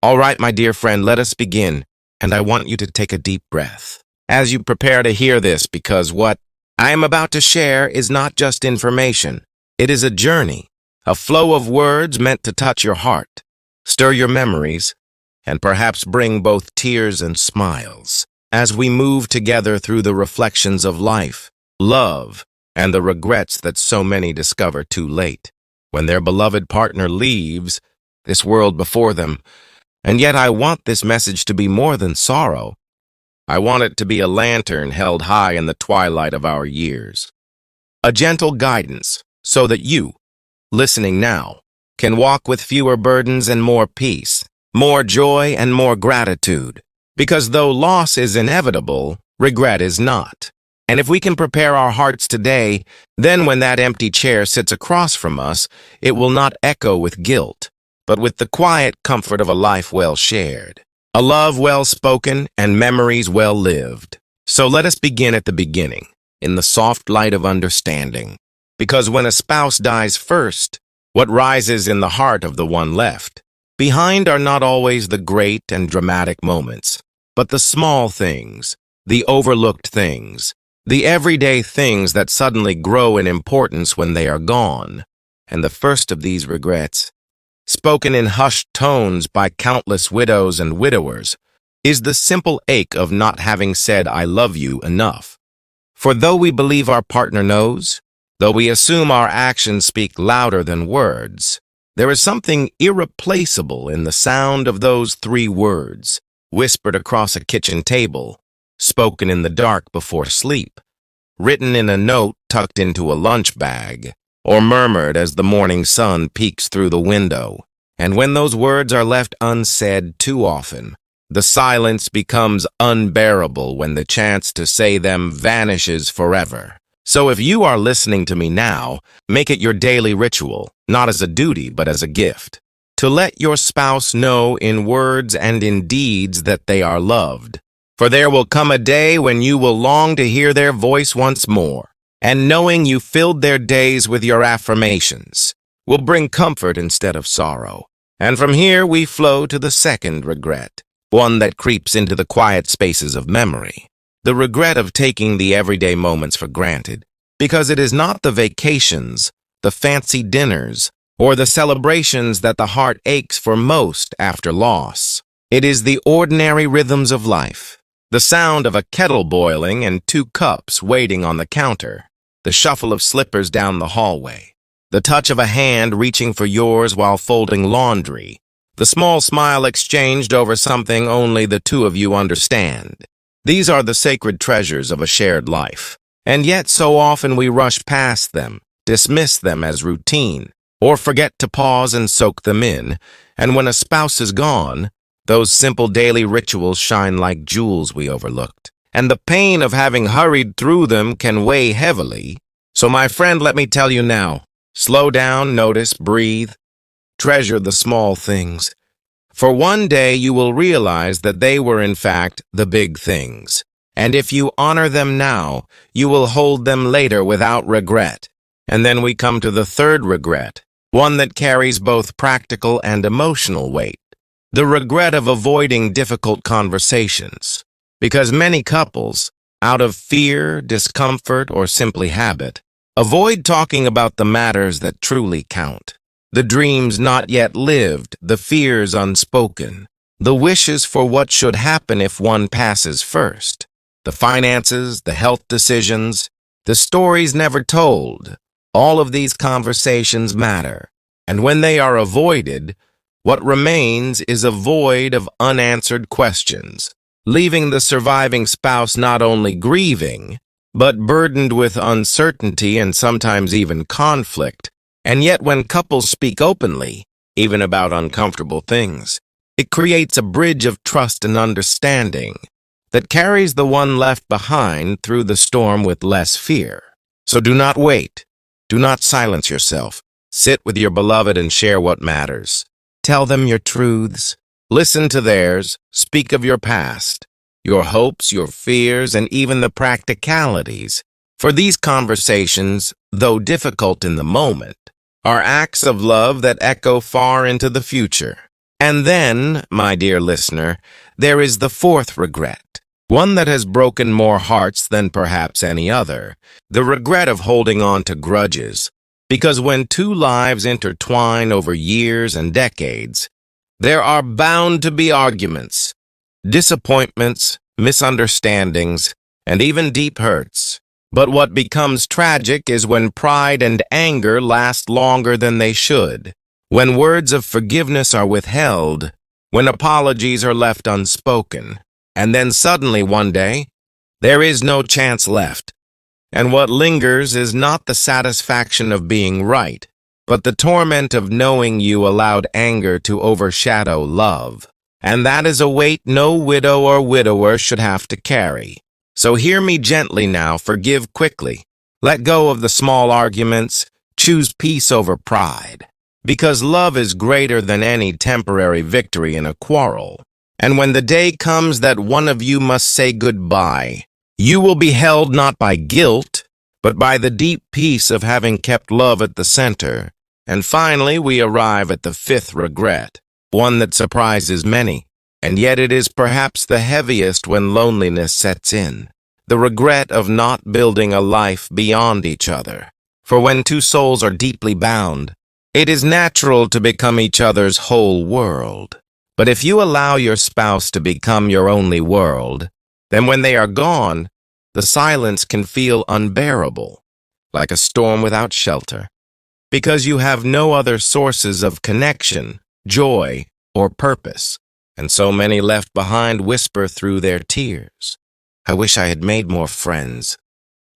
All right, my dear friend, let us begin, and I want you to take a deep breath as you prepare to hear this, because what I am about to share is not just information. It is a journey, a flow of words meant to touch your heart, stir your memories, and perhaps bring both tears and smiles as we move together through the reflections of life, love, and the regrets that so many discover too late, when their beloved partner leaves this world before them. And yet I want this message to be more than sorrow. I want it to be a lantern held high in the twilight of our years, a gentle guidance so that you, listening now, can walk with fewer burdens and more peace, more joy and more gratitude. Because though loss is inevitable, regret is not. And if we can prepare our hearts today, then when that empty chair sits across from us, it will not echo with guilt, but with the quiet comfort of a life well shared, a love well spoken, and memories well lived. So let us begin at the beginning, in the soft light of understanding. Because when a spouse dies first, what rises in the heart of the one left behind are not always the great and dramatic moments, but the small things, the overlooked things, the everyday things that suddenly grow in importance when they are gone. And the first of these regrets, spoken in hushed tones by countless widows and widowers, is the simple ache of not having said "I love you" enough. For though we believe our partner knows, though we assume our actions speak louder than words, there is something irreplaceable in the sound of those three words, whispered across a kitchen table, spoken in the dark before sleep, written in a note tucked into a lunch bag, or murmured as the morning sun peeks through the window. And when those words are left unsaid too often, the silence becomes unbearable when the chance to say them vanishes forever. So if you are listening to me now, make it your daily ritual, not as a duty but as a gift, to let your spouse know in words and in deeds that they are loved. For there will come a day when you will long to hear their voice once more, and knowing you filled their days with your affirmations will bring comfort instead of sorrow. And from here we flow to the second regret, one that creeps into the quiet spaces of memory. The regret of taking the everyday moments for granted, because it is not the vacations, the fancy dinners, or the celebrations that the heart aches for most after loss. It is the ordinary rhythms of life, the sound of a kettle boiling and 2 cups waiting on the counter, the shuffle of slippers down the hallway, the touch of a hand reaching for yours while folding laundry, the small smile exchanged over something only the two of you understand. These are the sacred treasures of a shared life, and yet so often we rush past them, dismiss them as routine, or forget to pause and soak them in. And when a spouse is gone, those simple daily rituals shine like jewels we overlooked, and the pain of having hurried through them can weigh heavily. So my friend, let me tell you now, slow down, notice, breathe, treasure the small things. For one day you will realize that they were in fact the big things. And if you honor them now, you will hold them later without regret. And then we come to the third regret, one that carries both practical and emotional weight. The regret of avoiding difficult conversations. Because many couples, out of fear, discomfort, or simply habit, avoid talking about the matters that truly count. The dreams not yet lived, the fears unspoken, the wishes for what should happen if one passes first, the finances, the health decisions, the stories never told. All of these conversations matter, and when they are avoided, what remains is a void of unanswered questions, leaving the surviving spouse not only grieving, but burdened with uncertainty and sometimes even conflict. And yet when couples speak openly, even about uncomfortable things, it creates a bridge of trust and understanding that carries the one left behind through the storm with less fear. So do not wait. Do not silence yourself. Sit with your beloved and share what matters. Tell them your truths. Listen to theirs. Speak of your past, your hopes, your fears, and even the practicalities. For these conversations, though difficult in the moment, are acts of love that echo far into the future. And then, my dear listener, there is the fourth regret, one that has broken more hearts than perhaps any other, the regret of holding on to grudges. Because when two lives intertwine over years and decades, there are bound to be arguments, disappointments, misunderstandings, and even deep hurts. But what becomes tragic is when pride and anger last longer than they should, when words of forgiveness are withheld, when apologies are left unspoken, and then suddenly one day, there is no chance left. And what lingers is not the satisfaction of being right, but the torment of knowing you allowed anger to overshadow love. And that is a weight no widow or widower should have to carry. So hear me gently now, forgive quickly. Let go of the small arguments, choose peace over pride. Because love is greater than any temporary victory in a quarrel. And when the day comes that one of you must say goodbye, you will be held not by guilt, but by the deep peace of having kept love at the center. And finally, we arrive at the fifth regret, one that surprises many, and yet it is perhaps the heaviest when loneliness sets in. The regret of not building a life beyond each other. For when two souls are deeply bound, it is natural to become each other's whole world. But if you allow your spouse to become your only world, then when they are gone, the silence can feel unbearable, like a storm without shelter, because you have no other sources of connection, joy, or purpose. And so many left behind whisper through their tears, I wish I had made more friends.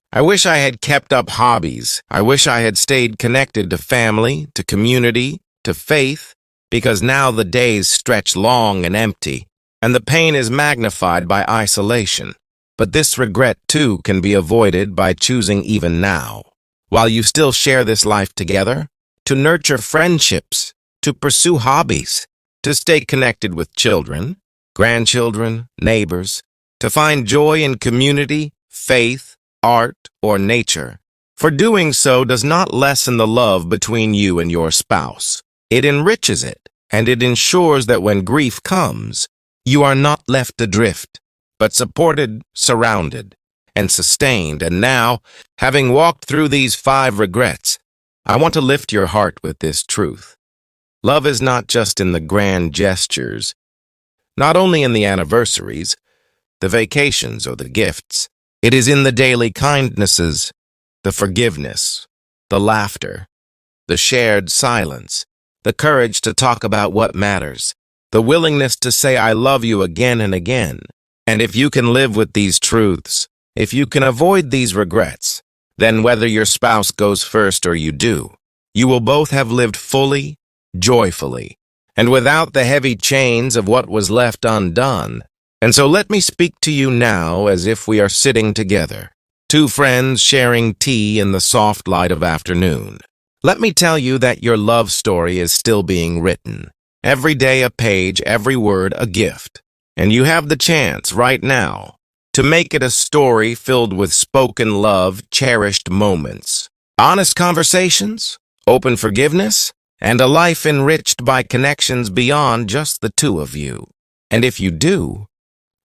I wish I had kept up hobbies. I wish I had stayed connected to family, to community, to faith, because now the days stretch long and empty, and the pain is magnified by isolation. But this regret, too, can be avoided by choosing even now, while you still share this life together, to nurture friendships, to pursue hobbies, to stay connected with children, grandchildren, neighbors, to find joy in community, faith, art, or nature. For doing so does not lessen the love between you and your spouse. It enriches it, and it ensures that when grief comes, you are not left adrift, but supported, surrounded, and sustained. And now, having walked through these 5 regrets, I want to lift your heart with this truth. Love is not just in the grand gestures, not only in the anniversaries, the vacations, or the gifts. It is in the daily kindnesses, the forgiveness, the laughter, the shared silence, the courage to talk about what matters, the willingness to say I love you again and again. And if you can live with these truths, if you can avoid these regrets, then whether your spouse goes first or you do, you will both have lived fully, joyfully, and without the heavy chains of what was left undone. And so let me speak to you now as if we are sitting together, 2 friends sharing tea in the soft light of afternoon. Let me tell you that your love story is still being written. Every day a page, every word a gift. And you have the chance right now to make it a story filled with spoken love, cherished moments, honest conversations, open forgiveness, and a life enriched by connections beyond just the 2 of you. And if you do,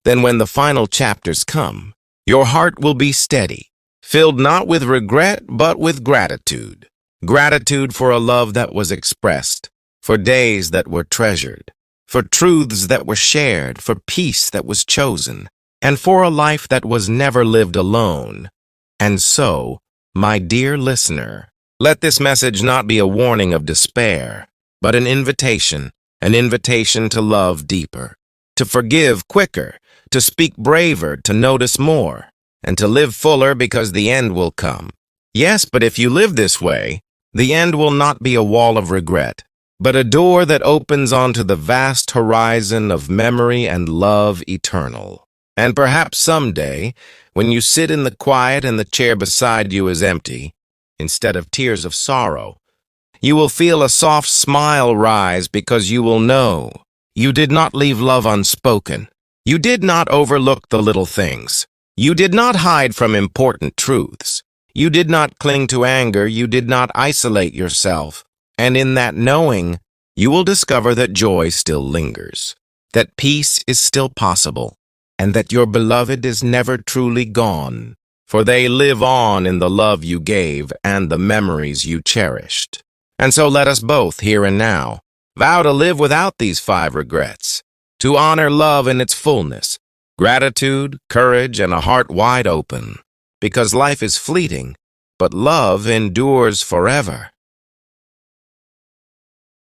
then when the final chapters come, your heart will be steady, filled not with regret, but with gratitude. Gratitude for a love that was expressed, for days that were treasured, for truths that were shared, for peace that was chosen, and for a life that was never lived alone. And so, my dear listener, let this message not be a warning of despair, but an invitation to love deeper, to forgive quicker, to speak braver, to notice more, and to live fuller because the end will come. Yes, but if you live this way, the end will not be a wall of regret, but a door that opens onto the vast horizon of memory and love eternal. And perhaps someday, when you sit in the quiet and the chair beside you is empty, instead of tears of sorrow, you will feel a soft smile rise because you will know you did not leave love unspoken. You did not overlook the little things. You did not hide from important truths. You did not cling to anger. You did not isolate yourself. And in that knowing, you will discover that joy still lingers, that peace is still possible, and that your beloved is never truly gone, for they live on in the love you gave and the memories you cherished. And so let us both, here and now, vow to live without these 5 regrets, to honor love in its fullness, gratitude, courage, and a heart wide open, because life is fleeting, but love endures forever.